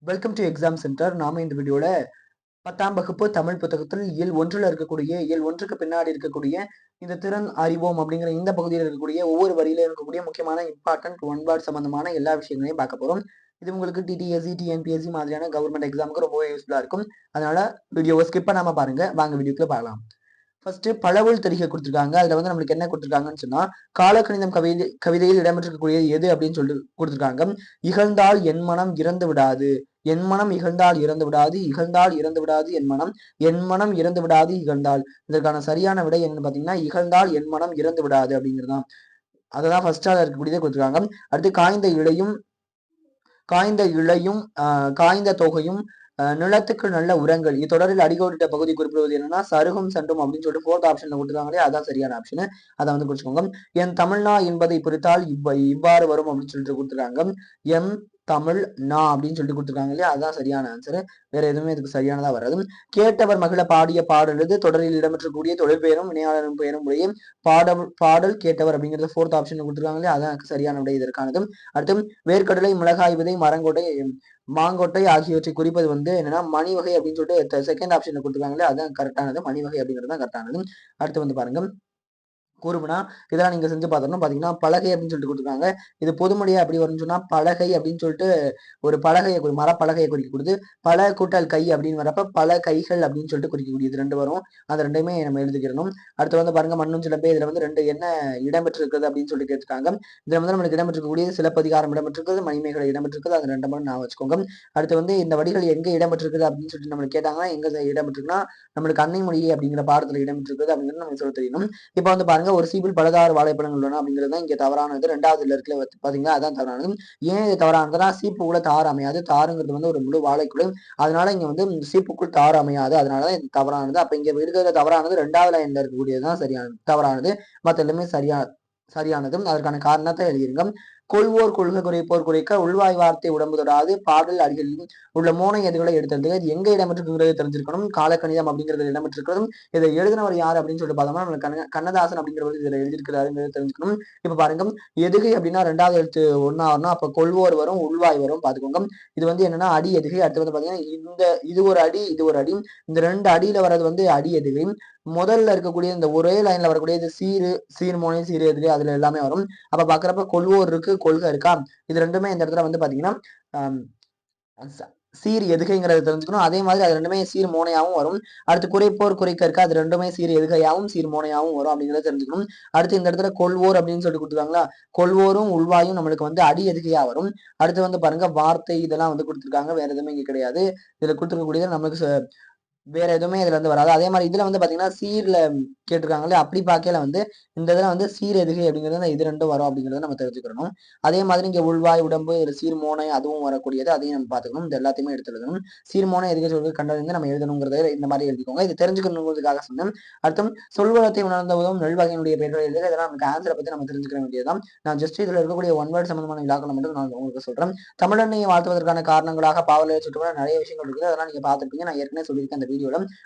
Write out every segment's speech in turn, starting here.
Welcome to exam centre. நாம இந்த வீடியோல 10ஆம் வகுப்பு தமிழ் புத்தகத்தில் இயல் 1ல இருக்கக்கூடிய இயல் 1க்கு பின்னாடி இருக்கக்கூடிய இந்த திறன் அறிவோம் அப்படிங்கிற இந்த பகுதியில் இருக்கக்கூடிய ஒவ்வொரு வரியில இருக்கக்கூடிய முக்கியமான இம்பார்ட்டன்ட் ஒன் வேர்ட் சம்பந்தமான எல்லா விஷயங்களையும் பார்க்க போறோம். இது உங்களுக்கு டிடிஎஸ்சி, டிஎன்பிஎஸ்சி மாதிரியான கவர்மெண்ட் எக்ஸாமுக்கு ரொம்பவே யூஸ்ஃபுல்லா இருக்கும். அதனால வீடியோவை ஸ்கிப் பண்ணாம பாருங்க. வாங்க வீடியோக்குள்ள பார்க்கலாம். ஃபர்ஸ்ட் பழவுள் தெரிகை கொடுத்திருக்காங்க. அதுல வந்து நம்மளுக்கு என்ன கொடுத்திருக்காங்கன்னு சொன்னா, காலக்கணிதம் கவிதையில் இடம்பெற்றிருக்கக்கூடிய எது அப்படின்னு சொல்லிட்டு கொடுத்திருக்காங்க. இகழ்ந்தால் என் மனம் இறந்து விடாது, என் மனம் இகழ்ந்தால் இறந்து விடாது, இகழ்ந்தால் இறந்து விடாது என் மனம் இறந்து விடாது இகழ்ந்தால். இதற்கான சரியான விடை என்னன்னு பாத்தீங்கன்னா, இகழ்ந்தால் என் மனம் இறந்து விடாது அப்படிங்கிறதுதான். அததான் ஃபர்ஸ்டா இருக்கக்கூடியதே கொடுத்திருக்காங்க. அடுத்து காய்ந்த இழையும் காய்ந்த தொகையும் நிலத்துக்கு நல்ல உரங்கள். இத்தொடரில் அடிக்கோடிட்ட பகுதி குறிப்பிடுவது என்னன்னா சருகும் சண்டும் அப்படின்னு சொல்லிட்டு 4th ஆப்ஷன்ல கொடுத்துருக்காங்களே, அதான் சரியான ஆப்ஷன். அதை வந்து குறிச்சுக்கோங்க. என் தமிழ்னா என்பதை பிரித்தால் இவ்வாறு வரும் அப்படின்னு சொல்லிட்டு கொடுத்துருக்காங்க. எம் தமிழ் நா அப்படின்னு சொல்லிட்டு கொடுத்துருக்காங்க இல்லையா, அதுதான் சரியான ஆன்சர். வேற எதுவுமே இதுக்கு சரியானதா வராது. கேட்டவர் மகிழ பாடிய பாடலது தொடரில் இடம்பெற்றக்கூடிய தொழில் பெயரும் வினையாளரும் பெயரும் உடைய பாடல் கேட்டவர் அப்படிங்கிறது 4th ஆப்ஷன் கொடுத்துருக்காங்க இல்லையா, அதான் சரியான விடை இதற்கானது. அடுத்து வேர்க்கடலை, மிளகாய் விதை, மரங்கொட்டை, மாங்கொட்டை ஆகியவற்றை குறிப்பது வந்து என்னன்னா மணி வகை அப்படின்னு சொல்லிட்டு செகண்ட் ஆப்ஷன்ல கொடுத்துருக்காங்களே, அதான் கரெக்டானது. மணி வகை அப்படிங்கிறது தான் கரெக்டானது. அடுத்து வந்து பாருங்க, கூறுபனா இதெல்லாம் நீங்க செஞ்சு பார்த்தோம்னா பாத்தீங்கன்னா பலகை அப்படின்னு சொல்லிட்டு கொடுத்துருக்காங்க. இது பொதுமொழியா அப்படி வரும்னு சொன்னா பலகை அப்படின்னு சொல்லிட்டு ஒரு பலகையை மரப்பலகையை குறிக்க கொடுத்து, பல கூட்டல் கை அப்படின்னு வரப்ப பல கைகள் அப்படின்னு சொல்லிட்டு குறிக்கக்கூடியது ரெண்டு வரும். அந்த ரெண்டையுமே நம்ம எழுதிக்கிறணும். அடுத்து வந்து பாருங்க, மண்ணும் சிலம்பே. இதுல வந்து ரெண்டு என்ன இடம்பெற்றிருக்கிறது அப்படின்னு சொல்லி கேட்டுருக்காங்க. இதுல வந்து நம்மளுக்கு இடம்பெற்றிருக்கக்கூடிய சிலப்பதிகாரம் இடம்பெற்றிருக்கிறது, மணிமேகலை இடம்பெற்றிருக்கிறது. அது ரெண்டு மட்டும் நான் வச்சுக்கோங்க. அடுத்து வந்து இந்த வடிகள் எங்க இடம்பெற்றிருக்குது அப்படின்னு சொல்லிட்டு நம்மளுக்கு கேட்டாங்கன்னா, எங்க இடம்பெற்றிருக்குன்னா நம்மளுக்கு அன்னை மொழி அப்படிங்கிற பாடத்துல இடம்பெற்றிருக்குது அப்படிங்கிறது நமக்கு சொல்ல தெரியணும். இப்ப வந்து பாருங்க, ஒரு சீப்பில் பலதாறு வாழைப்பழங்கள் உள்ளன அப்படிங்கிறது தான் இங்க தவறானது. ரெண்டாவதுல இருக்கிற பாத்தீங்கன்னா அதான் தவறானது. ஏன் இது தவறானதுன்னா, சீப்புக்குள்ள தாறு அமையாது. தாருங்கிறது வந்து ஒரு முழு வாழைக்குழு. அதனால இங்க வந்து சீப்புக்குள் தாறு அமையாது. அதனாலதான் இது தவறானது. அப்ப இங்க இருக்கிற தவறானது ரெண்டாவது லைன்ல இருக்கக்கூடியதுதான் சரியானது, தவறானது. மத்த எல்லாமே சரியானதும். அதற்கான காரணத்தை எழுதிருங்க. கொள்வோர் கொள்க, குறைப்போர் குறைக்க, உள்வாய் வார்த்தை உடம்பு தொடாது, பாடல் அடிகளில் உள்ள மோனை எதுகளை எடுத்தது. இது எங்க இடம்பெற்றிருக்கிறது தெரிஞ்சிருக்கணும். காலக்கணிதம் அப்படிங்கிறது இடம்பெற்றிருக்கிறதும். இதை எழுதினவர் யார் அப்படின்னு சொல்லிட்டு பார்த்தோம்னா நம்மளுக்கு கண்ணதாசன் அப்படிங்கிறவர் இதுல எழுதியிருக்கிறாருங்கிறது தெரிஞ்சுக்கணும். இப்ப பாருங்க, எதுகை அப்படின்னா ரெண்டாவது எழுத்து ஒன்னா வரணும். அப்ப கொள்வோர் வரும், உள்வாய் வரும். பாத்துக்கோங்க. இது வந்து என்னன்னா அடி எதுகை. அடுத்து வந்து பாத்தீங்கன்னா இது ஒரு அடி, இது ஒரு அடி. இந்த ரெண்டு அடியில வர்றது வந்து அடி எதுகை. முதல்ல இருக்கக்கூடிய இந்த ஒரே லைன்ல வரக்கூடிய சீர்மோனை, சீர் எதுகை, அதுல எல்லாமே வரும். அப்ப பாக்குறப்ப கொள்வோர் இருக்கு, கொள்கை இருக்கா, இது ரெண்டுமே இந்த இடத்துல வந்து பாத்தீங்கன்னா சீர் எதுகைங்கிறத தெரிஞ்சுக்கணும். அதே மாதிரி அது ரெண்டுமே சீர் மோனையாவும் வரும். அடுத்து குறைப்போர் குறைக்க இருக்கா, அது ரெண்டுமே சீர் எதுகையாவும் சீர் மோனையாவும் வரும் அப்படிங்கிறத தெரிஞ்சுக்கணும். அடுத்து இந்த இடத்துல கொள்வோர் அப்படின்னு சொல்லிட்டு கொடுத்துருக்காங்களா, கொள்வோரும் உள்வாயும் நம்மளுக்கு வந்து அடி எதுகையா வரும். அடுத்து வந்து பாருங்க, வார்த்தை இதெல்லாம் வந்து கொடுத்துருக்காங்க. வேற எதுவுமே இங்க கிடையாது. இதுல கொடுத்துருக்கக்கூடியது நம்மளுக்கு வேற எதுவுமே இதுல வந்து வராது. அதே மாதிரி இதுல வந்து பாத்தீங்கன்னா சீர்ல கேட்டிருக்காங்களே, அப்படி பார்க்கல வந்து இந்த இதுல வந்து சீர் எதுகை அப்படிங்கிறது இது ரெண்டும் வரும் அப்படிங்கிறத நம்ம தெரிஞ்சுக்கணும். அதே மாதிரி இங்க உள்வாய் உடம்பு, சீர்மோனை அதுவும் வரக்கூடியது, அதையும் நம்ம பாத்துக்கணும். இந்த எல்லாத்தையுமே எடுத்து எழுதணும். சீர்மோனை எதுகை சொல்றது கண்டறிந்து நம்ம எழுதணுங்கிறத இந்த மாதிரி எழுதிக்கோங்க. இது தெரிஞ்சுக்கணுங்கிறதுக்காக சொன்னேன். அடுத்தும் சொல்வளத்தை உணர்ந்த உதவும் நெல்வகையினுடைய பெயர்கள் எழுதுக. இதெல்லாம் நமக்கு ஆன்சரை பத்தி நம்ம தெரிஞ்சுக்க வேண்டியதுதான். நான் ஜஸ்ட் இதுல இருக்கக்கூடிய ஒன் வேர்ட் சம்பந்தமான விழாக்களை மட்டும் நான் உங்களுக்கு சொல்றேன். தமிழன்னையை வாழ்த்துவதற்கான காரணங்களாக பாவலை சுற்றுலா நிறைய விஷயங்கள் இருக்குது. அதெல்லாம் நீங்க பாத்துருப்பீங்க. நான் ஏற்கனவே சொல்லியிருக்கேன் அந்த வீடியோல.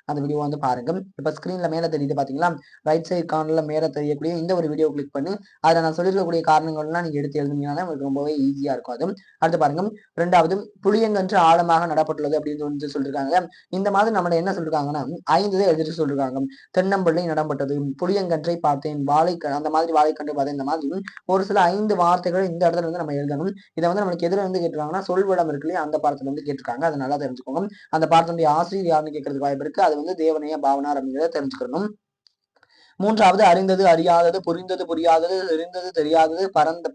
அந்த வீடியோ வந்து பாருங்க. இப்ப ஸ்கிரீன்ல மேல தெரியுது பாத்தீங்களா, ரைட் சைட் கார்னர்ல மேல தெரியக்கூடிய இந்த ஒரு வீடியோ கிளிக் பண்ணி அதுல நான் சொல்லிருக்கக்கூடிய காரணங்கள்லாம் நீங்க எடுத்து எழுதுனீங்கன்னா உங்களுக்கு ரொம்பவே ஈஸியா இருக்கும். அது அடுத்து பாருங்க, ரெண்டாவது புளியங்கன்று ஆழமாக நடப்பட்டுள்ளது அப்படின்னு வந்து சொல்லிருக்காங்க. இந்த மாதிரி நம்மள என்ன சொல்லிருக்காங்கன்னா 5 தான் எழுதிட்டு சொல்லிருக்காங்க. தென்னம்பிள்ளை நடப்பட்டது, புளியங்கன்றை பார்த்தேன், அந்த மாதிரி வாழைக்கன்று பார்த்தேன். இந்த மாதிரி ஒரு சில 5 வார்த்தைகள் இந்த இடத்துல வந்து நம்ம எழுதணும். இதை வந்து நம்மளுக்கு எதிர வந்து கேட்டிருக்காங்கன்னா சொல்வடம் இருக்கு இல்லையா, அந்த பாடத்துல வந்து கேட்டிருக்காங்க. அதை நல்லா தெரிஞ்சுக்கோங்க. அந்த பாடத்தினுடைய ஆசிரியர் யாருன்னு கேட்கறதுக்கு வாய்ப்பு இருக்கு. அது வந்து தேவனைய பாவனார் அப்படிங்கிறத தெரிஞ்சுக்கணும். மூன்றாவது அறிந்தது அறியாதது, புரிந்தது புரியாதது, தெரிந்தது தெரியாதது,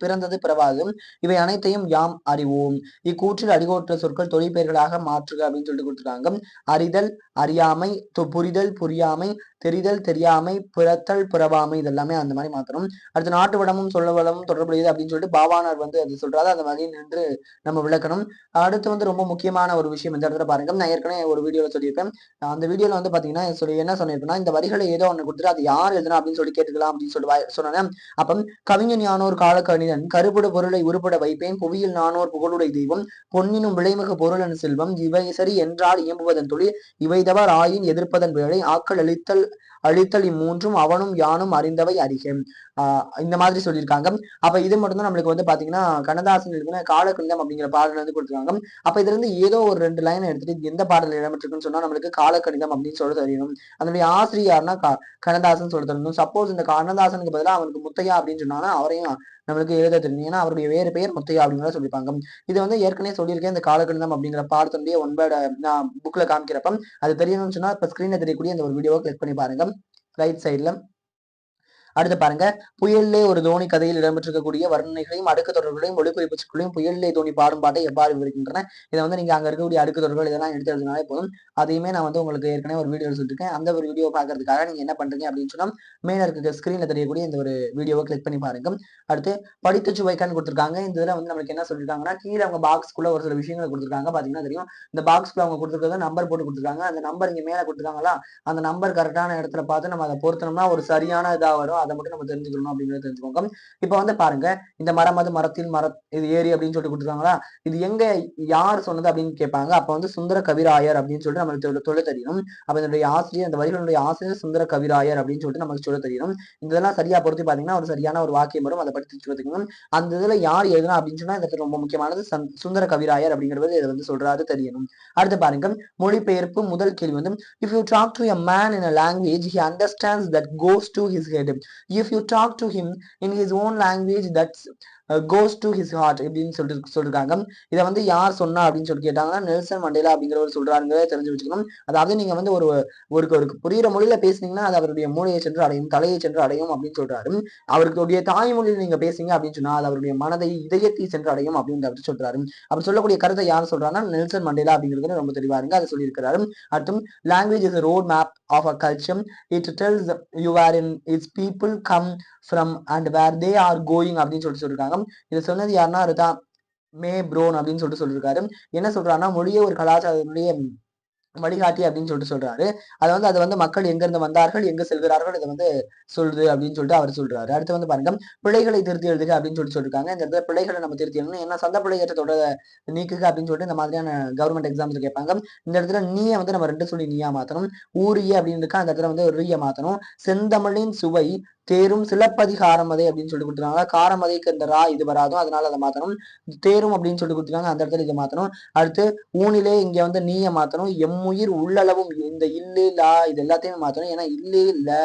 பிறந்தது பிறவாதது, இவை அனைத்தையும் யாம் அறிவோம். இக்கூற்றில் அடிகோற்ற சொற்கள் தொழிற்பெயர்களாக மாற்றுக அப்படின்னு சொல்லிட்டு கொடுத்துருக்காங்க. அறிதல் அறியாமை, புரிதல் புரியாமை, தெரிதல் தெரியாமை, பிறத்தல் பிறவாமை, இதெல்லாமே அந்த மாதிரி மாத்தணும். அடுத்து நாட்டு வளமும் சொல்ல வளமும் தொடர்புடையது அப்படின்னு சொல்லிட்டு பாவானார் வந்து அது சொல்றாரு. அந்த மாதிரி நின்று நம்ம விளக்கணும். அடுத்து வந்து ரொம்ப முக்கியமான ஒரு விஷயம் இந்த இடத்துல பாருங்க. நான் ஏற்கனவே ஒரு வீடியோல சொல்லியிருப்பேன். அந்த வீடியோல வந்து பாத்தீங்கன்னா என்ன சொல்லியிருப்பேன்னா, இந்த வரிகளை ஏதோ ஒண்ணு கொடுத்துட்டு அது யார் எழுதுனா அப்படின்னு சொல்லி கேட்டுக்கலாம் அப்படின்னு சொல்லி சொன்னேன். அப்ப கவிஞன் யானோர் கால கணிதன் கருப்புட பொருளை உருப்பட வைப்பேன், புவியில் நானோர் புகழுடைய தெய்வம், பொன்னினும் விளைமிகு பொருளன் செல்வம், இவை சரி என்றால் இயம்புவதன் தொழில், இவை தவர் ஆயின் எதிர்ப்பதன் வேலை, ஆக்கள் அழித்தல் இம்மூன்றும் அவனும் யானும் அறிந்தவை அறிக. இந்த மாதிரி சொல்லியிருக்காங்க. அப்ப இது மட்டும் தான் நம்மளுக்கு வந்து பாத்தீங்கன்னா கண்ணதாசன் எழுதின காலக்கணிதம் அப்படிங்கிற பாடல் வந்து கொடுத்துருக்காங்க. அப்ப இதுல இருந்து ஏதோ ஒரு 2 லைன் எடுத்துட்டு இது எந்த பாடல் இடம்பெற்றிருக்குன்னு சொன்னா நம்மளுக்கு காலக்கணிதம் அப்படின்னு சொல்ல தெரியணும். அதனுடைய ஆசிரியர்னா கண்ணதாசன் சொல்ல தெரியணும். சப்போஸ் இந்த கண்ணதாசனுக்கு பதிலா அவனுக்கு முத்தையா அப்படின்னு சொன்னாங்கன்னா அவரையும் நம்மளுக்கு எழுத தெரியும். ஏன்னா அவருடைய வேறு பெயர் முத்தையா அப்படிங்கிற சொல்லியிருப்பாங்க. இது வந்து ஏற்கனவே சொல்லியிருக்கேன். இந்த காலக்கணிதம் அப்படிங்கிற பாடத்தினுடைய ஒன்பட நான் புக்ல காமிக்கிறப்ப அது தெரியணும்னு சொன்னா இப்ப ஸ்கிரீன்ல தெரியக்கூடிய இந்த ஒரு வீடியோவை கிளிக் பண்ணி பாருங்க. ரைட் சைட்ல அடுத்து பாருங்க, புயல்லே ஒரு தோணி கதையில் இடம்பெற்றிருக்கக்கூடிய வர்ணனைகளையும் அடுக்கு தொடர்களையும் ஒளிக்குறிப்புகளையும் புயல்லே தோணி பாடும் பாட்டை எவ்வாறு விவரிக்கின்றன. இதை வந்து நீங்க அங்க இருக்கக்கூடிய அடுக்கு தொடர்கள் இதெல்லாம் எடுத்து எழுதினாலே போதும். அதையுமே நான் வந்து உங்களுக்கு ஏற்கனவே ஒரு வீடியோ சொல்லியிருக்கேன். அந்த ஒரு வீடியோ பாக்குறதுக்காக நீங்க என்ன பண்றீங்க அப்படின்னு சொன்னா மேல இருக்க ஸ்கிரீன்ல தெரியக்கூடிய இந்த ஒரு வீடியோவை கிளிக் பண்ணி பாருங்க. அடுத்து படித்து சுவைக்கான்னு கொடுத்துருக்காங்க. இந்த இதுல வந்து நம்மளுக்கு என்ன சொல்லிருக்காங்கன்னா கீழே அவங்க பாக்ஸ்க்குள்ள ஒரு சில விஷயங்களை கொடுத்துருக்காங்க. பாத்தீங்கன்னா தெரியும். இந்த பாக்ஸ்க்குள்ள அவங்க கொடுத்துருக்கிறது நம்பர் போட்டு கொடுத்துருக்காங்க. அந்த நம்பர் இங்க மேல கொடுத்துருக்காங்களா, அந்த நம்பர் கரெக்டான இடத்துல பார்த்து நம்ம அதை பொருத்தனோம்னா ஒரு சரியான இதா வரும். அதை மட்டும் நம்ம தெரிஞ்சுக்கணும் அப்படிங்கிறத தெரிஞ்சுக்கோங்க. இப்ப வந்து பாருங்க, இந்த மரம் அது மரத்தின் இது ஏரி அப்படின்னு சொல்லிட்டு கொடுத்துருக்காங்களா, இது எங்க யார் சொன்னது அப்படின்னு கேட்பாங்க. அப்ப வந்து சுந்தர கவிராயர் அப்படின்னு சொல்லிட்டு நம்மளுக்கு சொல்ல தெரியணும். அப்ப இதனுடைய ஆசிரியர், அந்த வரிகளுடைய ஆசிரியர் சுந்தர கவிராயர் அப்படின்னு சொல்லிட்டு நமக்கு சொல்ல தெரியணும். இதெல்லாம் சரியா பொறுத்து பாத்தீங்கன்னா ஒரு சரியான ஒரு வாக்கியம் வரும். அதை பற்றி வச்சுக்கணும். அந்த இதுல யார் எழுதுனா அப்படின்னு சொன்னா இந்த ரொம்ப முக்கியமானது சுந்தர கவிராயர் அப்படிங்கிறது இதை வந்து சொல்றாரு தெரியணும். அடுத்து பாருங்க, மொழிபெயர்ப்பு முதல் கேள்வி வந்து if you talk to a man in a language he understands that goes to his head. If you talk to him in his own language that's goes to his heart அப்படின்னு சொல்லிட்டு சொல்லிருக்காங்க. இதை வந்து யார் சொன்னா அப்படின்னு சொல்லி கேட்டாங்கன்னா நெல்சன் மண்டேலா அப்படிங்கிறவர் சொல்றாருங்கிறத தெரிஞ்சு வச்சுக்கணும். அதாவது நீங்க வந்து ஒரு ஒரு புரியுற மொழியில பேசுனீங்கன்னா அது அவருடைய மூளையை சென்று அடையும், தலையை சென்று அடையும் அப்படின்னு சொல்றாரு. அவருடைய தாய்மொழியில் நீங்க பேசுங்க அப்படின்னு சொன்னா அது அவருடைய மனதை இதயத்தை சென்று அடையும் அப்படின்னு சொல்றாரு. அப்படி சொல்லக்கூடிய கருத்தை யார் சொல்றாங்கன்னா நெல்சன் மண்டேலா அப்படிங்கிறது ரொம்ப தெளிவா இருங்க, அதை சொல்லியிருக்கிறாரு. அடுத்தும் language is a road map of a culture. It tells you where in its people come from and where they are going அப்படின்னு சொல்லியிருக்காங்க. இதை சொன்னது யாருன்னா ரிதா மே ப்ரோன் அப்படின்னு சொல்லியிருக்காரு. என்ன சொல்றாருன்னா மொழியே ஒரு கலாச்சாரத்தினுடைய வழிகாட்டி அப்படின்னு சொல்றாரு. அது வந்து மக்கள் எங்க இருந்து வந்தார்கள் எங்க செல்கிறார்கள் இதை வந்து சொல்லுது அப்படின்னு சொல்லிட்டு அவர் சொல்றாரு. அடுத்து வந்து பாருங்க, பிழைகளை திருத்தி எழுதுக அப்படின்னு சொல்லிருக்காங்க. இந்த இடத்துல பிழைகளை நம்ம திருத்தி எழுதணும். ஏன்னா சந்த பிழையற்ற தொடர நீக்குக அப்படின்னு சொல்லிட்டு இந்த மாதிரியான கவர்மெண்ட் எக்ஸாம்ஸ் கேட்பாங்க. இந்த இடத்துல நீய வந்து நம்ம 2 சொல்லி நீயா மாத்தணும். ஊரிய அப்படின்னு இருக்கா, அந்த இடத்துல வந்து ரிய மாத்தணும். செந்தமிழின் சுவை தேரும் சிலப்பதிகாரமதை அப்படின்னு சொல்லி கொடுத்துருக்காங்க. காரமதைக்கு இந்த ரா இது வராதோ அதனால அதை மாத்தணும். தேரும் அப்படின்னு சொல்லி கொடுத்துருக்காங்க, அந்த இடத்துல இதை மாத்தணும். அடுத்து ஊனிலே இங்க வந்து நீய மாத்தணும். எம்முயிர் உள்ளளவும் இந்த இல்லு லா இது எல்லாத்தையுமே மாத்தணும். ஏன்னா இல்லு இல்ல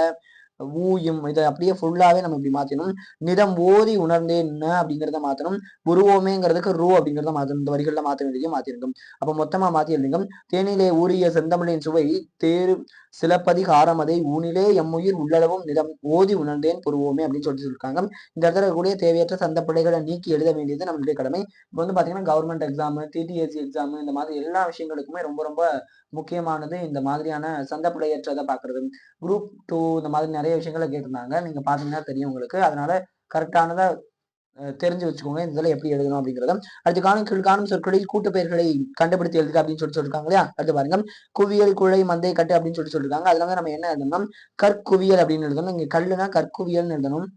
ஊயும் இதை அப்படியே ஃபுல்லாவே நம்ம இப்படி மாத்தணும். நிறம் ஓதி உணர்ந்தேன் அப்படிங்கிறத மாத்தணும். உருவோமேங்கிறதுக்கு ரூ அப்படிங்கிறத மாத்தணும். இந்த வரிகள்ல மாத்த வேண்டியதையும் மாத்திருக்கும். அப்ப மொத்தமா மாத்தி எழுதுங்க. தேனிலே ஊறிய செந்தமிழின் சுவை தேரு சிலப்பதிகாரம் அதை ஊனிலே எம்முயிர் உள்ளளவும் நிறம் ஓதி உணர்ந்தேன் புருவோமே அப்படின்னு சொல்லியிருக்காங்க. இந்த இடத்துல கூடிய தேவையற்ற சந்த பிழைகளை நீக்கி எழுத வேண்டியது நம்மளுடைய கடமை. இப்போ வந்து பாத்தீங்கன்னா கவர்மெண்ட் எக்ஸாம், டிடிஎஸ்சி எக்ஸாம் இந்த மாதிரி எல்லா விஷயங்களுக்குமே ரொம்ப ரொம்ப முக்கியமானது இந்த மாதிரியான சந்த பிழையற்றதை பாக்குறது. குரூப் 2 இந்த மாதிரி நிறைய விஷயங்களை கேட்டிருந்தாங்க. நீங்க பாத்தீங்கன்னா தெரியும் உங்களுக்கு. அதனால கரெக்டானதா தெரிஞ்சு வச்சுக்கோங்க இதுல எப்படி எழுதணும் அப்படிங்கிறத. அடுத்து காணும் சொற்களில் கூட்டு பெயர்களை கண்டுபிடித்து எழுதுக அப்படின்னு சொல்லிருக்காங்க இல்லையா. அடுத்து பாருங்க, குவியல் குழை மந்தை கட்டு அப்படின்னு சொல்லிருக்காங்க. அதுல வந்து நம்ம என்ன எழுதணும், கற்குவியல் அப்படின்னு எழுதணும். இங்க கல்லுனா கற்குவியல்னு எழுதணும்,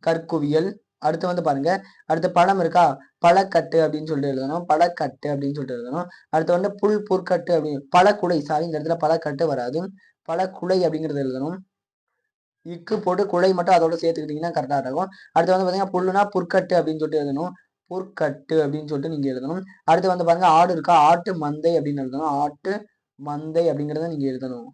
கற்குவியல். அடுத்து வந்து பாருங்க, அடுத்து பழம் இருக்கா, பழக்கட்டு அப்படின்னு சொல்லிட்டு எழுதணும், பழக்கட்டு அப்படின்னு சொல்லிட்டு எழுதணும். அடுத்து வந்து புல் புற்கட்டு அப்படின்னு பழக்குலை, சாரி இந்த இடத்துல பழக்கட்டு வராது, பழக்குலை அப்படிங்கிறது எழுதணும். இக்கு போட்டு குலை மட்டும் அதோட சேர்த்துக்கிட்டீங்கன்னா கரெக்டா இருக்கும். அடுத்து வந்து பாத்தீங்கன்னா புல்லுனா புற்கட்டு அப்படின்னு சொல்லிட்டு எழுதணும், புற்கட்டு அப்படின்னு சொல்லிட்டு நீங்க எழுதணும். அடுத்து வந்து பாருங்க ஆடு இருக்கா, ஆட்டு மந்தை அப்படின்னு எழுதணும், ஆட்டு மந்தை அப்படிங்கிறத நீங்க எழுதணும்.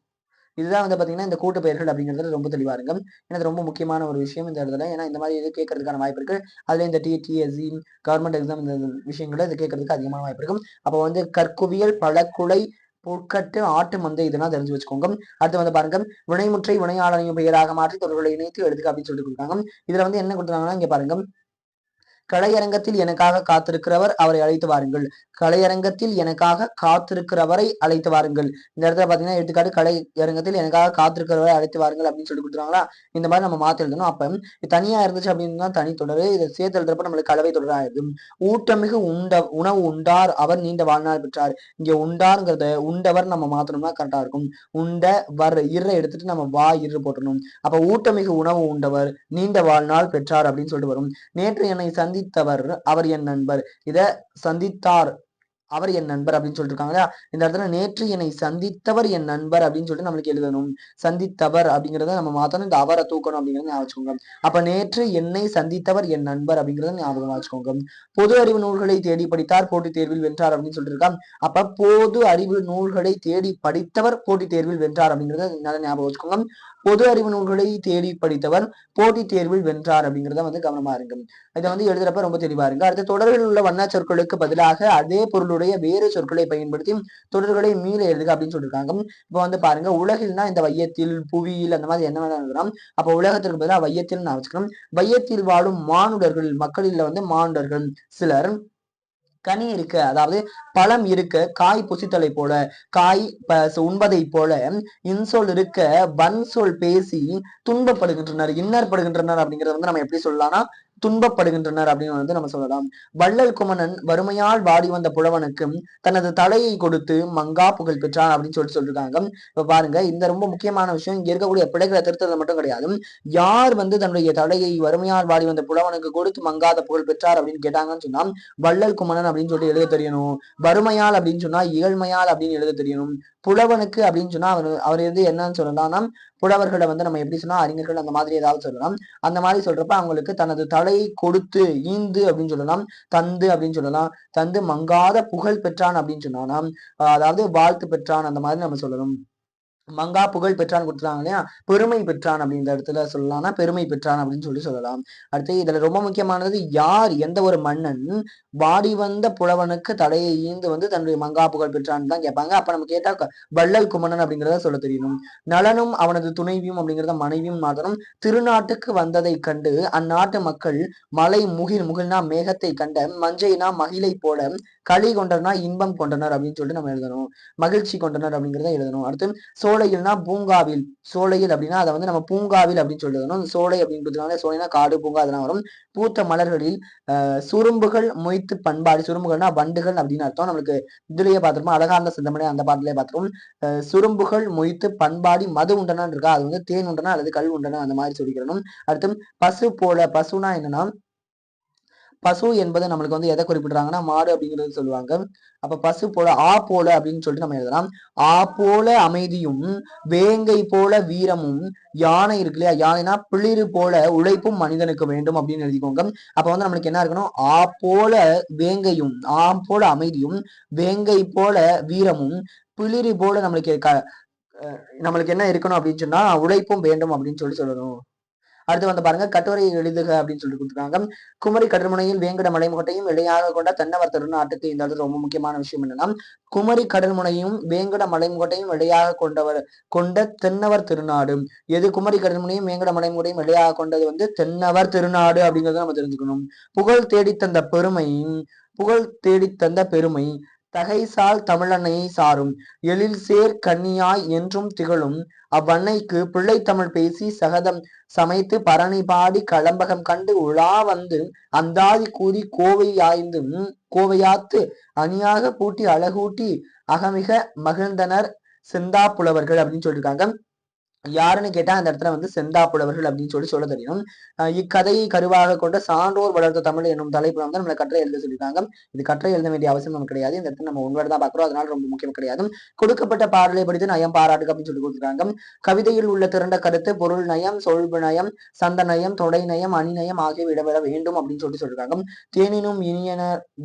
இதுதான் வந்து பாத்தீங்கன்னா இந்த கூட்டு பெயர்கள் அப்படிங்கிறது ரொம்ப தெளிவா இருங்க. ஏன்னா இது ரொம்ப முக்கியமான ஒரு விஷயம் இந்த இடத்துல. ஏன்னா இந்த மாதிரி இது கேட்கறதுக்கான வாய்ப்பு இருக்கு. அதுல இந்த டிடிஎஸ்சி கவர்மெண்ட் எக்ஸாம் இந்த விஷயங்களை இது கேட்கறதுக்கு அதிகமான வாய்ப்பு இருக்கும். அப்போ வந்து கற்குவியல் பழக்குலை புற்கட்டு ஆட்டு மந்தை இதெல்லாம் தெரிஞ்சு வச்சுக்கோங்க. அடுத்து வந்து பாருங்க, வினைமுற்றை வினையாளனையும் பெயராக மாற்றி தொடர்களை இணைத்து எழுதுக அப்படின்னு சொல்லிட்டு கொடுத்தாங்க. இதுல வந்து என்ன கொடுத்தாங்கன்னா இங்க பாருங்க, கலையரங்கத்தில் எனக்காக காத்திருக்கிறவர் அவரை அழைத்து வாருங்கள். கலையரங்கத்தில் எனக்காக காத்திருக்கிறவரை அழைத்து வாருங்கள். இந்த இடத்துல பாத்தீங்கன்னா எடுத்துக்காட்டு கலையரங்கத்தில் எனக்காக காத்திருக்கிறவரை அழைத்து வாருங்கள் அப்படின்னு சொல்லி கொடுத்துருவாங்களா. இந்த மாதிரி நம்ம மாத்தி எழுதணும். அப்ப தனியா இருந்துச்சு அப்படின்னா தனி தொடரு, இதை சேர்த்து எழுதுறப்ப நம்மளுக்கு கலவை தொடரா ஆயிடும். ஊட்டமிகு உணவு உண்டார் அவர் நீண்ட வாழ்நாள் பெற்றார். இங்க உண்டாருங்கிறத உண்டவர் நம்ம மாத்தணும்னா கரெக்டா இருக்கும். உண்ட இற எடுத்துட்டு நம்ம வா இரு போட்டணும். அப்ப ஊட்டமிகு உணவு உண்டவர் நீண்ட வாழ்நாள் பெற்றார் அப்படின்னு சொல்லிட்டு வரும். நேற்று என்னை சந்தித்தவர் அவர் என் நண்பர், இத சந்தித்தார் அவர் என் நண்பர் அப்படின்னு சொல்லிட்டு இருக்காங்க இல்லையா? இந்த இடத்துல நேற்று என்னை சந்தித்தவர் என் நண்பர் அப்படின்னு சொல்லிட்டு நம்மளுக்கு எழுதணும். சந்தித்தவர் அப்படிங்கிறத நம்ம மாத்தணும். இந்த அவரை தூக்கணும் அப்படிங்கிறத ஞாபகம் வச்சுக்கோங்க. அப்ப நேற்று என்னை சந்தித்தவர் என் நண்பர் அப்படிங்கிறத ஞாபகமா வச்சுக்கோங்க. பொது அறிவு நூல்களை தேடி படித்தார் போட்டித் தேர்வில் வென்றார் அப்படின்னு சொல்லிட்டு இருக்கான். அப்ப பொது அறிவு நூல்களை தேடி படித்தவர் போட்டித் தேர்வில் வென்றார் அப்படிங்கிறத நல்லா ஞாபகம் வச்சுக்கோங்க. பொது அறிவு நூல்களை தேடி படித்தவர் போட்டித் தேர்வில் வென்றார் அப்படிங்கிறத வந்து கவனமா இருங்க. இதை வந்து எழுதுறப்ப ரொம்ப தெளிவா இருங்க. அடுத்த தொடரில் உள்ள வண்ண சொற்களுக்கு பதிலாக அதே பொருளுடைய வேறு சொற்களை பயன்படுத்தி தொடர்களை மீள எழுதுக அப்படின்னு சொல்லியிருக்காங்க. இப்ப வந்து பாருங்க, உலகில்னா இந்த வையத்தில், புவியில் அந்த மாதிரி என்ன வேணா எழுதலாம். அப்ப உலகத்திற்கு பதிலாக வையத்தில் நான் வச்சுக்கணும். வையத்தில் வாழும் மானுடர்கள், மக்களில் வந்து மானுடர்கள் சிலர் கனி இருக்க, அதாவது பழம் இருக்க காய் புசித்தலை போல, காய் உண்பதை போல இன்சொல் இருக்க வன்சொல் பேசி துன்பப்படுகின்றனர், இன்னற்படுகின்றனர் அப்படிங்கறத வந்து நம்ம எப்படி சொல்லலாம்னா துன்பப்படுகின்றனர் அப்படின்னு வந்து நம்ம சொல்லலாம். வள்ளல் குமணன் வறுமையால் வாடி வந்த புலவனுக்கு தனது தலையை கொடுத்து மங்கா புகழ் பெற்றான் அப்படின்னு சொல்லிருக்காங்க. இப்ப பாருங்க, இந்த ரொம்ப முக்கியமான விஷயம். இங்க இருக்கக்கூடிய பிழைகளை திருத்தது மட்டும் கிடையாது. யார் வந்து தன்னுடைய தலையை வறுமையால் வாடி வந்த புலவனுக்கு கொடுத்து மங்காத புகழ் பெற்றார் அப்படின்னு கேட்டாங்கன்னு சொன்னா வள்ளல் குமணன் அப்படின்னு சொல்லி எழுத தெரியணும். வறுமையால் அப்படின்னு சொன்னா ஏழ்மையால் அப்படின்னு எழுத தெரியணும். புலவனுக்கு அப்படின்னு சொன்னா அவர் வந்து என்னன்னு சொல்லலாம்னா புலவர்களை வந்து நம்ம எப்படி சொன்னா அறிஞர்கள் அந்த மாதிரி ஏதாவது சொல்லலாம். அந்த மாதிரி சொல்றப்ப அவங்களுக்கு தனது தலையை கொடுத்து ஈந்து அப்படின்னு சொல்லலாம், தந்து அப்படின்னு சொல்லலாம். தந்து மங்காத புகழ் பெற்றான் அப்படின்னு சொன்னா அதாவது வாழ்த்து பெற்றான் அந்த மாதிரி நம்ம சொல்லணும். மங்கா புகழ் பெற்றான்னு கொடுத்துருக்காங்க இல்லையா? பெருமை பெற்றான் அப்படின்ற இடத்துல சொல்லலாம்னா பெருமை பெற்றான் அப்படின்னு சொல்லலாம். அடுத்து இதுல ரொம்ப முக்கியமானது, யார் எந்த ஒரு மன்னன் வாடி வந்த புலவனுக்கு தலையை ஈந்து வந்து தன்னுடைய மங்கா புகழ் பெற்றான்னு தான் கேட்பாங்க. அப்ப நம்ம கேட்டா வள்ளல் குமணன் அப்படிங்கிறத சொல்ல தெரியணும். நலனும் அவனது துணைவியும் அப்படிங்கிறத மனைவியும் மாதனும் திருநாட்டுக்கு வந்ததை கண்டு அந்நாட்டு மக்கள் மலை முகில்னா மேகத்தை கண்ட மஞ்சைனா மகிழை போல களி கொண்டனா இன்பம் கொண்டனர் அப்படின்னு சொல்லிட்டு நம்ம எழுதணும். மகிழ்ச்சி கொண்டனர் அப்படிங்கிறத எழுதணும். அடுத்து சோலையில்னா பூங்காவில், சோலையில் அப்படின்னா அதை வந்து நம்ம பூங்காவில் அப்படின்னு சொல்லணும். சோலை அப்படின்றதுனால சோலைனா காடு பூங்கா அதெல்லாம் வரும். பூத்த மலர்களில் சுரும்புகள் மொய்த்து பண்பாடு, சுரும்புகள்னா வண்டுகள் அப்படின்னு அர்த்தம். நம்மளுக்கு இதுலயே பார்த்திருப்போம், அழகார்ந்த சிந்தமனை அந்த பாட்டிலேயே பார்த்திருப்போம். சுரும்புகள் மொய்த்து பண்பாடி மது உண்டனான்னு இருக்கா, அது வந்து தேன் உண்டனா அல்லது கல் உண்டனா அந்த மாதிரி சொல்லிக்கிறணும். அடுத்து பசு போல, பசுனா என்னன்னா பசு என்பது நம்மளுக்கு வந்து எதை குறிப்பிடுறாங்கன்னா மாடு அப்படிங்கிறது சொல்லுவாங்க. அப்ப பசு போல போல அப்படின்னு சொல்லிட்டு நம்ம எழுதலாம். போல அமைதியும் வேங்கை போல வீரமும், யானை இருக்கு இல்லையா, யானைனா பிளிறு போல உழைப்பும் மனிதனுக்கு வேண்டும் அப்படின்னு எழுதிக்கோங்க. அப்ப வந்து நம்மளுக்கு என்ன இருக்கணும், போல வேங்கையும், போல அமைதியும் வேங்கை போல வீரமும் பிளிறு போல நம்மளுக்கு என்ன இருக்கணும் அப்படின்னு சொன்னா உழைப்பும் வேண்டும் அப்படின்னு சொல்லணும். அடுத்து வந்து பாருங்க, கட்டுரை எழுதுக அப்படின்னு சொல்லி கொடுத்துருக்காங்க. குமரி கடல்முனையில் வேங்கட மலைமுகட்டையும் இடையாக கொண்ட தென்னவர் திருநாட்டுக்கு. இந்த இடத்துல ரொம்ப முக்கியமான விஷயம் என்னன்னா, குமரி கடல்முனையும் வேங்கட மலைமுகட்டையும் இடையாக கொண்ட தென்னவர் திருநாடு. எது குமரி கடல்முனையும் வேங்கட மலைமுகட்டையும் இடையாக கொண்டது வந்து தென்னவர் திருநாடு அப்படிங்கறத நம்ம தெரிஞ்சுக்கணும். புகழ் தேடித்தந்த பெருமை தகைசால் தமிழன்னையை சாரும் எழில் சேர் கன்னியாய் என்றும் திகழும் அவ்வன்னைக்கு பிள்ளை தமிழ் பேசி சகதம் சமைத்து பரணி பாடி களம்பகம் கண்டு உலா வந்து அந்தாதி கூறி கோவையாத்து அணியாக பூட்டி அழகூட்டி அகமிக மகிழ்ந்தனர் செந்தா புலவர்கள் அப்படின்னு சொல்லியிருக்காங்க. யாருன்னு கேட்டா அந்த இடத்துல வந்து செந்தா புலவர்கள் அப்படின்னு சொல்ல தெரியும். இக்கதையை கருவாக கொண்ட சான்றோர் வளர்த்த தமிழ் என்னும் தலைப்புல வந்து நம்மளை கற்றை எழுத சொல்லியிருக்காங்க. இது கற்றை எழுத வேண்டிய அவசியம் நமக்கு கிடையாது. இந்த இடத்துல நம்ம ஒன்வேர்டு தான் பாக்குறோம், அதனால ரொம்ப முக்கியம் கிடையாது. கொடுக்கப்பட்ட பாடலை படித்து நயம் பாராட்டுக்கு அப்படின்னு சொல்லி கொடுத்துருக்காங்க. கவிதையில் உள்ள திரண்ட கருத்து பொருள் நயம், சொல்பு நயம், சந்த நயம், தொடை நயம், அணிநயம் ஆகியவை இடம்பெற வேண்டும் அப்படின்னு சொல்லியிருக்காங்க. தேனினும்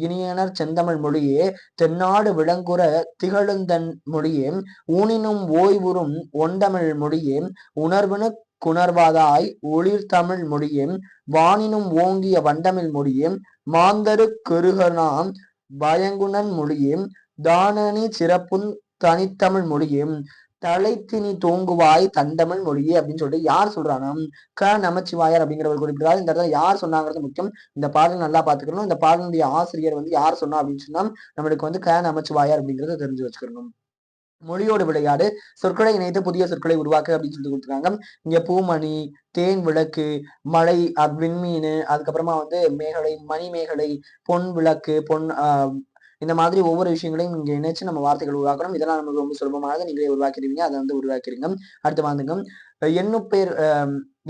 இனியனர் செந்தமிழ் மொழியே தென்னாடு விளங்குற திகழுந்தன் மொழியே ஊனினும் ஓய்வுறும் ஒண்டமிழ் மொழியே உணர்வினு குணர்வாதாய் ஒளிர் தமிழ் மொழியே வானினும் ஓங்கிய வண்டமிழ் மொழியே மாந்தரு கருகனாம் பயங்குணன் மொழியே தானணி சிறப்பும் தனித்தமிழ் மொழியே தலைத்தினி தோங்குவாய் தண்டமிழ் மொழியே அப்படின்னு சொல்லிட்டு யார் சொல்றாங்க, நமச்சிவாயர் அப்படிங்கிறவர் குறிப்பிட்டார். இந்த இடத்துல யார் சொன்னாங்கிறது முக்கியம். இந்த பாடல் நல்லா பாத்துக்கணும். இந்த பாடலுடைய ஆசிரியர் வந்து யார் சொன்னா அப்படின்னு சொன்னா நம்மளுக்கு வந்து நமச்சிவாயர் அப்படிங்கறத தெரிஞ்சு வச்சுக்கணும். மொழியோடு விளையாடு, சொற்களை இணைத்து புதிய சொற்களை உருவாக்கு அப்படின்னு சொல்லி கொடுத்துருக்காங்க. இங்க பூமணி, தேன் விளக்கு, மலை, விண்மீன், அதுக்கப்புறமா வந்து மேகலை, மணிமேகலை, பொன் விளக்கு, இந்த மாதிரி ஒவ்வொரு விஷயங்களையும் இங்க இணைச்சு நம்ம வார்த்தைகள் உருவாக்கணும். இதெல்லாம் நமக்கு ரொம்ப சுலபமானது, நீங்களே உருவாக்கிடுவீங்க. அதை வந்து உருவாக்கிறீங்க. அடுத்து வந்துங்க,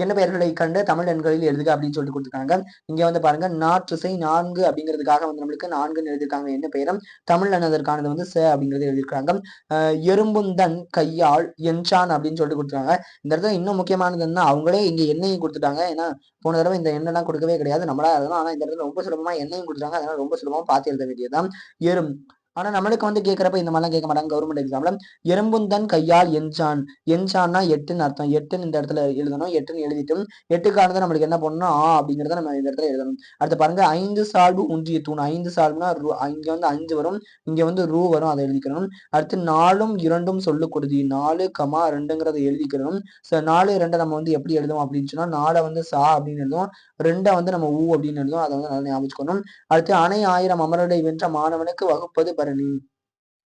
என்ன பெயர்களை கண்டு தமிழ் எண்களில் எழுதுக அப்படின்னு சொல்லிட்டு கொடுத்துருக்காங்க. இங்க வந்து பாருங்க நாற்றிசை 4 அப்படிங்கிறதுக்காக வந்து நம்மளுக்கு 4ன்னு எழுதியிருக்காங்க. என்ன பெயரும் தமிழ் அதற்கானது வந்து அப்படிங்கிறது எழுதியிருக்காங்க. எறும்புந்தன் கையால் என்சான் அப்படின்னு சொல்லிட்டு கொடுத்துருக்காங்க. இந்த இடத்துல இன்னும் முக்கியமானது என்ன, அவங்களே இங்க எண்ணையும் கொடுத்துட்டாங்க. ஏன்னா போன தடவை இந்த எண்ணெல்லாம் கொடுக்கவே கிடையாது, நம்மளா அதெல்லாம். ஆனா இந்த இடத்துல ரொம்ப சுலபமா எண்ணையும் கொடுத்துருக்காங்க, அதனால ரொம்ப சுலபமா பார்த்து எழுத வேண்டியதுதான். எறும் ஆனா நம்மளுக்கு வந்து கேட்கறப்ப இந்த மாதிரிலாம் கேட்க மாட்டாங்க கவர்மெண்ட் எக்ஸாம்ல. எறும்புந்தன் கையால் என்சான், என்சான்னா 8ன்னு அர்த்தம். 8ன்னு இந்த இடத்துல எழுதணும். 8ன்னு எழுதிட்டும் 8க்கானது நம்மளுக்கு என்ன பண்ணணும், அப்படிங்கிறத நம்ம இந்த இடத்துல எழுதணும். அடுத்து பாருங்க 5 சால்பு ஊன்றிய தூண். 5 சால்புனா இங்க வந்து 5 வரும், இங்க வந்து ரூ வரும், அதை எழுதிக்கணும். அடுத்து 4ம் 2ம் சொல்லு கொடுதி. 4,2ங்கிறத எழுதிக்கணும். 4 2 நம்ம வந்து எப்படி எழுதுவோம் அப்படின்னு சொன்னா 4 வந்து சா அப்படின்னு எழுதுவோம், 2 வந்து நம்ம ஊ அப்படின்னு எழுதுவோம். அதை வந்து நல்லா ஞாபகம் வச்சுக்கணும். அடுத்து அணை 1000 அமரடை வென்ற மாணவனுக்கு வகுப்பது பரணி.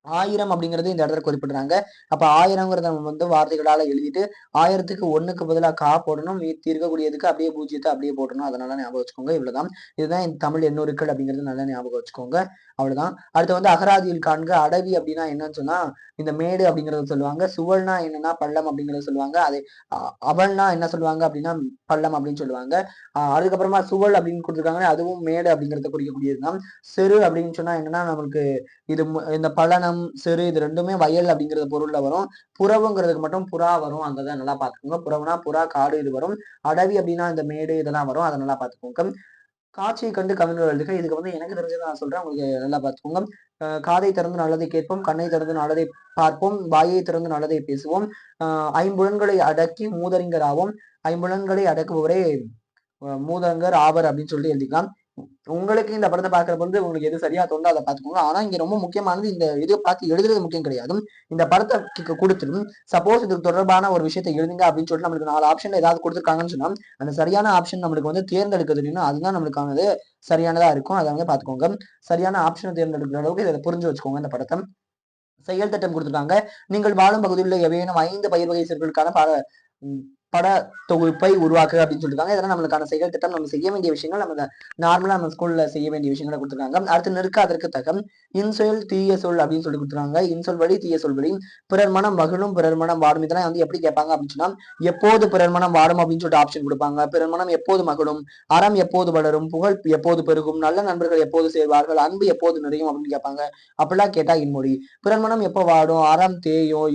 1000 அப்படிங்கிறது இந்த இடத்துல குறிப்பிடுறாங்க. அப்ப 1000ங்கிறத நம்ம வந்து வார்த்தைகளால எழுதிட்டு 1000க்கு 1க்கு பதிலா கா போடணும், மீதி இருக்கக்கூடியதுக்கு அப்படியே 0த்தை அப்படியே போடணும். அதனால ஞாபகம் வச்சுக்கோங்க. இவ்வளவுதான். இதுதான் இந்த தமிழ் எண்ணூறுக்கள் அப்படிங்கிறது நல்லா ஞாபகம் வச்சுக்கோங்க. அவ்வளவுதான். அடுத்து வந்து அகராதியில் காண்க. அடவி அப்படின்னா என்னன்னு சொன்னா இந்த மேடு அப்படிங்கறத சொல்லுவாங்க. சுவல்னா என்னன்னா பள்ளம் அப்படிங்கறத சொல்லுவாங்க. அதை அவள்னா என்ன சொல்லுவாங்க அப்படின்னா பள்ளம் அப்படின்னு சொல்லுவாங்க. அதுக்கப்புறமா சுவல் அப்படின்னு கொடுத்துருக்காங்க, அதுவும் மேடு அப்படிங்கறத குறிக்கக்கூடியதுதான். செரு அப்படின்னு சொன்னா என்னன்னா நம்மளுக்கு இது இந்த பழனம் செரு இது ரெண்டுமே வயல் அப்படிங்கிற பொருள்ல வரும். புறவுங்கிறதுக்கு மட்டும் புறா வரும், அங்கதான் நல்லா பாத்துக்கோங்க. புறவுனா புறா காடு இது வரும். அடவி அப்படின்னா இந்த மேடு இதெல்லாம் வரும், அதை நல்லா பாத்துக்கோங்க. காட்சியை கண்டு கவிஞர் எழுதுக. இதுக்கு வந்து எனக்கு தெரிஞ்சதை நான் சொல்றேன், உங்களுக்கு நல்லா பார்த்துக்கோங்க. காதை திறந்து நல்லதை கேட்போம், கண்ணை திறந்து நல்லதை பார்ப்போம், வாயை திறந்து நல்லதை பேசுவோம், ஐம்புலன்களை அடக்கி மூதறிஞராவோம், ஐம்புலன்களை அடக்குபவரே மூதங்கர் ஆவர் அப்படின்னு சொல்லிட்டு எழுதிக்கலாம். உங்களுக்கு இந்த படத்தை பார்க்கிற பொழுது உங்களுக்கு எது சரியா தோண்டோ அதை பார்த்துக்கோங்க. ஆனா இங்க ரொம்ப முக்கியமானது இந்த இதை பார்த்து எழுதுறது முக்கியம் கிடையாது. இந்த படத்தை கொடுத்துடும் சப்போஸ் இதுக்கு தொடர்பான ஒரு விஷயத்தை எழுதுங்க அப்படின்னு சொல்லிட்டு நம்மளுக்கு 4 ஆப்ஷன் ஏதாவது கொடுத்துருக்காங்கன்னு சொன்னா அந்த சரியான ஆப்ஷன் நம்மளுக்கு வந்து தேர்ந்தெடுக்க தெரியும். அதுதான் நம்மளுக்கானது சரியானதா இருக்கும். அதை வந்து பாத்துக்கோங்க. சரியான ஆப்ஷனை தேர்ந்தெடுக்கிற அளவுக்கு இதை புரிஞ்சு வச்சுக்கோங்க. இந்த படத்தை செயல் திட்டம் கொடுத்துருக்காங்க. நீங்கள் வாழும் பகுதியில் எவையேனும் 5 பயிர் வகை சொற்களுக்கான பட தொகுப்பை உருவாக்கு அப்படின்னு சொல்லிருக்காங்க. இதெல்லாம் நம்மளுக்கான செயல் திட்டம், நம்ம செய்ய வேண்டிய விஷயங்கள், நம்ம நார்மலா நம்ம ஸ்கூல்ல செய்ய வேண்டிய விஷயங்களை கொடுத்துருக்காங்க. அடுத்து நிற்க அதற்கு தகம் இன்சொல் தீய சொல் அப்படின்னு சொல்லி கொடுத்துருக்காங்க. இன்சொல் வழி தீய சொல் வழி பிறர் மனம் மகிழும் பிறர் மனம் வாடும். இதெல்லாம் வந்து எப்படி கேட்பாங்க அப்படின்னு சொன்னா எப்போது பிறர் மனம் வாடும் அப்படின்னு சொல்லிட்டு ஆப்ஷன் கொடுப்பாங்க. பிறர் மனம் எப்போது மகிழும், அறம் எப்போது வளரும், புகழ் எப்போது பெருகும், நல்ல நண்பர்கள் எப்போது சேர்வார்கள், அன்பு எப்போது நிறையும் அப்படின்னு கேட்பாங்க. அப்படிலாம் கேட்டா இன்மொழி. பிறர் மனம் எப்போ வாடும், அறம் தேயும்,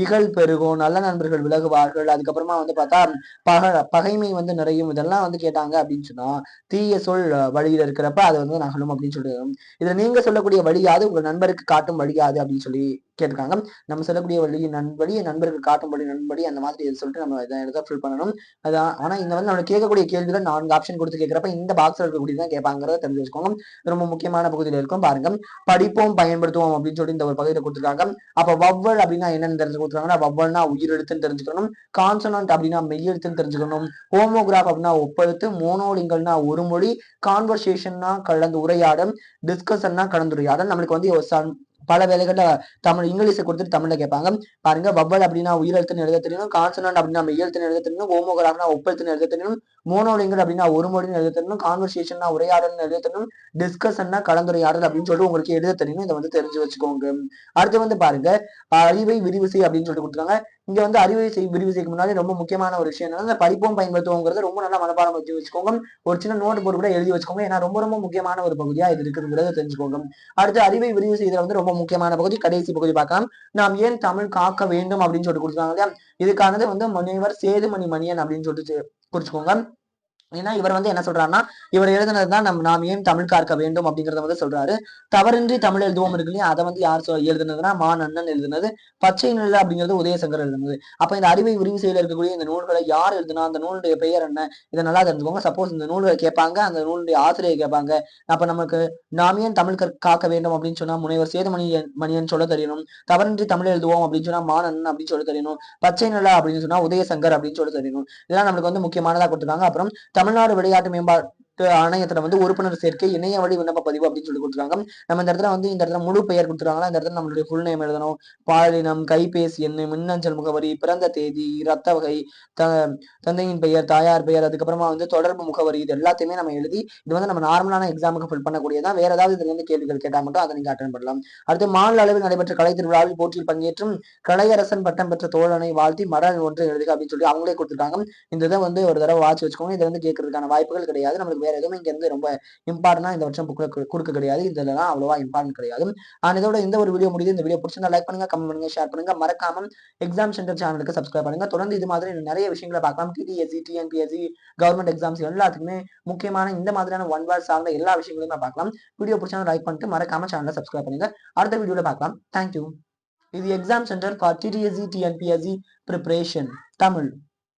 இகழ் பெருகும், நல்ல நண்பர்கள் விலகுவார்கள், அதுக்கப்புறமா வந்து பார்த்தா பகைமை வந்து நிறையும். இதெல்லாம் வந்து கேட்டாங்க அப்படின்னு சொன்னா தீய சொல் வழியில இருக்கிறப்ப அது வந்து நகலும் அப்படின்னு சொல்லிடுறோம். இதுல நீங்க சொல்லக்கூடிய வழியாது உங்க நண்பருக்கு காட்டும் வழியாது அப்படின்னு சொல்லி கேட்டிருக்காங்க. நம்ம சொல்லக்கூடிய வழி நண்படி, நண்பர்கள் காட்டும்படி நண்படி, அந்த மாதிரி சொல்லிட்டு நம்ம இதை எடுத்து ஃபில் பண்ணணும். அதான். ஆனா இந்த வந்து நம்ம கேட்கக்கூடிய கேள்வியில 4 ஆப்ஷன் கொடுத்து கேட்கிறப்ப இந்த பாக்ஸ்ல இருக்கக்கூடியதான் கேட்பாங்கிறத தெரிஞ்சு வச்சுக்கோங்க. ரொம்ப முக்கியமான பகுதியில இருக்கும் பாருங்க. படிப்போம் பயன்படுத்துவோம் அப்படின்னு சொல்லி இந்த ஒரு பகுதியில கொடுத்துருக்காங்க. அப்ப வவ்வல் அப்படின்னா என்னன்னு தெரிஞ்சு கொடுத்துருக்காங்கன்னா வவ்வல்னா உயிர் எழுத்துன்னு தெரிஞ்சுக்கணும், கான்சனன்ட் அப்படின்னா மெய்யெழுத்துன்னு தெரிஞ்சுக்கணும், ஹோமோகிராஃப் அப்படின்னா ஒப்பெழுத்து, மோனோலிங்கல்னா ஒரு மொழி, கான்வர்சேஷன்னா கலந்து உரையாடல், டிஸ்கஷன்னா கலந்துரையாடல். நம்மளுக்கு வந்து பல வேலைகள்ல தமிழ் இங்கிலீஷை கொடுத்துட்டு தமிழ்ல கேட்பாங்க. பாருங்க வவ்வல் அப்படின்னா உயிரெழுத்துன்னு எழுத தெரியணும், கான்சனன்ட் அப்படின்னா மெய்யெழுத்துன்னு எழுத தெரியணும், ஹோமோகிராஃப்னா ஒப்பெழுத்துன்னு எழுத தெரியணும், மோனோலிங்கல் அப்படின்னா ஒரு மொழின்னு எழுத தெரியணும், கான்வர்சேஷன்னா உரையாடல்னு எழுத தெரியணும், டிஸ்கஷன்னா கலந்துரையாடல் அப்படின்னு சொல்லிட்டு உங்களுக்கு எழுத தெரியணும். இதை வந்து தெரிஞ்சு வச்சுக்கோங்க. அடுத்து வந்து பாருங்க அறிவை விரிவு செய் அப்படின்னு சொல்லிட்டு கொடுத்துருக்காங்க. இங்க வந்து அறிவை விரிவு செய்ய முன்னாடி ரொம்ப முக்கியமான ஒரு விஷயம் என்னன்னா படிப்போம் பயன்படுத்துவோங்கிறத ரொம்ப நல்லா மனப்பாடம் வச்சு வச்சுக்கோங்க. ஒரு சின்ன நோட்டு போட்டு கூட எழுதி வச்சுக்கோங்க. ஏன்னா ரொம்ப ரொம்ப முக்கியமான ஒரு பகுதியா இது இருக்குங்கிறத தெரிஞ்சுக்கோங்க. அடுத்து அறிவை விரிவு செய்யறது வந்து ரொம்ப முக்கியமான பகுதி. கடைசி பகுதி பார்க்கலாம். நாம் ஏன் தமிழ் காக்க வேண்டும் அப்படின்னு சொல்லிட்டு கொடுத்துருக்காங்க இல்லையா, இதுக்கானது வந்து முனைவர் சேதுமணி மணியன் அப்படின்னு சொல்லிட்டு குறிச்சுக்கோங்க. ஏன்னா இவர் வந்து என்ன சொல்றாருன்னா இவர் எழுதுனதுதான் நாம் ஏன் தமிழ் காக்க வேண்டும் அப்படிங்கறத வந்து சொல்றாரு. தவறின்றி தமிழ் எழுதுவோம் இருக்கு இல்லையா, அதை வந்து யார் எழுதுனதுன்னா நன்னன் எழுதுனது. பச்சை நில அப்படிங்கிறது உதயசங்கர் எழுதுனது. அப்ப இந்த அறிவை விரிவு செய்யல இருக்கக்கூடிய இந்த நூல்களை யார் எழுதுனா, அந்த நூலுடைய பெயர் என்ன, இதை நல்லா தெரிஞ்சுக்கோங்க. சப்போஸ் இந்த நூல்களை கேட்பாங்க, அந்த நூலுடைய ஆசிரியர் கேட்பாங்க. அப்ப நமக்கு நாம் ஏன் தமிழ் காக்க வேண்டும் அப்படின்னு சொன்னா முனைவர் மணியன் சொல்ல தெரியணும். தவறின்றி தமிழ் எழுதுவோம் அப்படின்னு சொன்னா நன்னன் அப்படின்னு சொல்ல தெரியணும். பச்சை நிலா அப்படின்னு சொன்னா உதயசங்கர் அப்படின்னு சொல்ல தெரியணும். இதெல்லாம் நம்மளுக்கு வந்து முக்கியமானதா கொடுத்துருக்காங்க. அப்புறம் தமிழ்நாடு விளையாட்டு ஆணையத்துல வந்து உறுப்பினர் சேர்க்கை இணைய வழி விண்ணப்ப பதிவு அப்படின்னு சொல்லி கொடுத்துருக்காங்க. நம்ம இந்த இடத்துல வந்து இந்த இடத்துல முழு பெயர் கொடுத்துருக்காங்களா, இந்த இடத்துல நம்மளுடைய ஃபுல் நேம் எழுதணும், பாலினம், கைபேசி எண், மின்னஞ்சல் முகவரி, பிறந்த தேதி, ரத்த வகை, த தந்தையின் பெயர், தாயார் பெயர், அதுக்கப்புறமா வந்து தொடர்பு முகவரி, இது எல்லாத்தையுமே நம்ம எழுதி இது வந்து நம்ம நார்மலான எக்ஸாமுக்கு ஃபில் பண்ணக்கூடியதான். வேற ஏதாவது இதுல இருந்து கேள்விகள் கேட்டா மட்டும் அதை நீங்க அட்டன் பண்ணலாம். அடுத்து மாநில அளவில் நடைபெற்ற கலை திருவிழாவில் போட்டியில் பங்கேற்றும் கலையரசன் பட்டம் பெற்ற தோழனை வாழ்த்தி மடல் ஒன்று எழுதுக அப்படின்னு சொல்லி அவங்களே கொடுத்துருக்காங்க. இந்த இதை வந்து ஒரு தடவை வாட்சி வச்சுக்கோங்க. இதை வந்து கேட்கறதுக்கான வாய்ப்புகள் கிடையாது. நம்மளுக்கு வேற எதுவும் இங்க இருந்து ரொம்ப இம்பார்ட்டனா இந்த வருஷம் புக்ல கொடுக்க கிடையாது. இதுலலாம் அவ்வளவா இம்பார்ட்டன்ட் கிடையாது. இதோட இந்த ஒரு வீடியோ முடியுது. இந்த வீடியோ பிடிச்சிருந்தா லைக் பண்ணுங்க, கமெண்ட் பண்ணுங்க, ஷேர் பண்ணுங்க. மறக்காம எக்ஸாம் சென்டர் சேனலுக்கு சப்ஸ்கிரைப் பண்ணுங்க. தொடர்ந்து இது மாதிரி நிறைய விஷயங்களை பார்க்கலாம். டிடிஎஸ்சி, டிஎன்பிஎஸ்சி, கவர்மெண்ட் எக்ஸாம்ஸ் எல்லாத்துக்குமே முக்கியமான இந்த மாதிரியான ஒன் வேர்ட் சார்ந்த எல்லா விஷயங்களையும் பார்க்கலாம். வீடியோ பிடிச்சா லைக் பண்ணிட்டு மறக்காம சேனலை சப்ஸ்கிரைப் பண்ணுங்க. அடுத்த வீடியோல பார்க்கலாம். தேங்க்யூ. இது எக்ஸாம் சென்டர் ஃபார் டிடிஎஸ்சி, டிஎன்பிஎஸ்சி ப்ரிப்பரேஷன் தமிழ்.